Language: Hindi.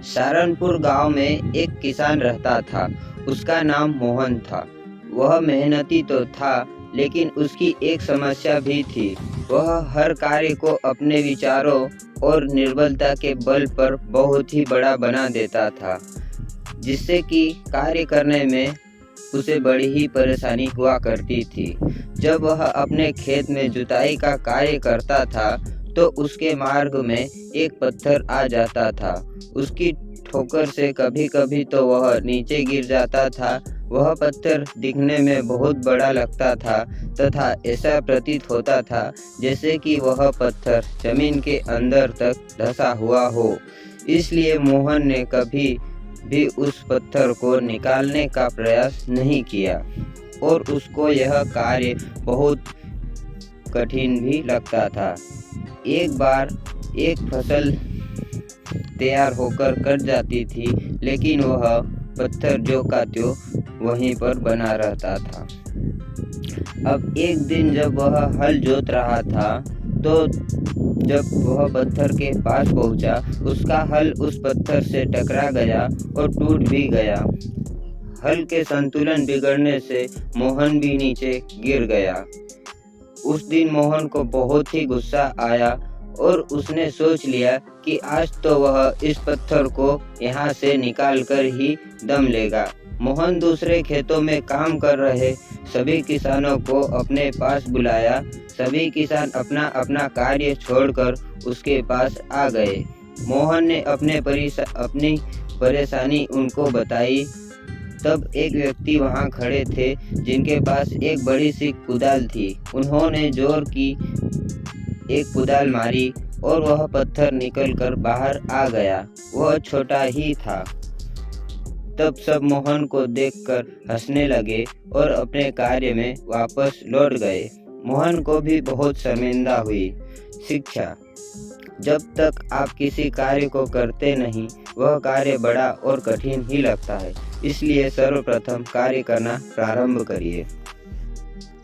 सहारनपुर गांव में एक किसान रहता था। उसका नाम मोहन था। वह मेहनती तो था, लेकिन उसकी एक समस्या भी थी। वह हर कार्य को अपने विचारों और निर्बलता के बल पर बहुत ही बड़ा बना देता था, जिससे कि कार्य करने में उसे बड़ी ही परेशानी हुआ करती थी। जब वह अपने खेत में जुताई का कार्य करता था, तो उसके मार्ग में एक पत्थर आ जाता था। उसकी ठोकर से कभी कभी तो वह नीचे गिर जाता था। वह पत्थर दिखने में बहुत बड़ा लगता था तथा ऐसा प्रतीत होता था जैसे कि वह पत्थर जमीन के अंदर तक धंसा हुआ हो। इसलिए मोहन ने कभी भी उस पत्थर को निकालने का प्रयास नहीं किया और उसको यह कार्य बहुत कठिन भी लगता था। एक बार एक फसल तैयार होकर कट जाती थी, लेकिन वह पत्थर जो का त्यों वहीं पर बना रहता था। अब एक दिन जब वह हल जोत रहा था, तो जब वह पत्थर के पास पहुंचा, उसका हल उस पत्थर से टकरा गया और टूट भी गया। हल के संतुलन बिगड़ने से मोहन भी नीचे गिर गया। उस दिन मोहन को बहुत ही गुस्सा आया और उसने सोच लिया कि आज तो वह इस पत्थर को यहाँ से निकाल कर ही दम लेगा। मोहन दूसरे खेतों में काम कर रहे सभी किसानों को अपने पास बुलाया। सभी किसान अपना अपना कार्य छोड़कर उसके पास आ गए। मोहन ने अपनी परेशानी उनको बताई। तब एक व्यक्ति वहां खड़े थे जिनके पास एक बड़ी सी कुदाल थी। उन्होंने जोर की एक कुदाल मारी और वह पत्थर निकलकर बाहर आ गया। वह छोटा ही था। तब सब मोहन को देखकर हंसने लगे और अपने कार्य में वापस लौट गए। मोहन को भी बहुत शर्मिंदा हुई। शिक्षा: जब तक आप किसी कार्य को करते नहीं, वह कार्य बड़ा और कठिन ही लगता है। इसलिए सर्वप्रथम कार्य करना प्रारंभ करिए।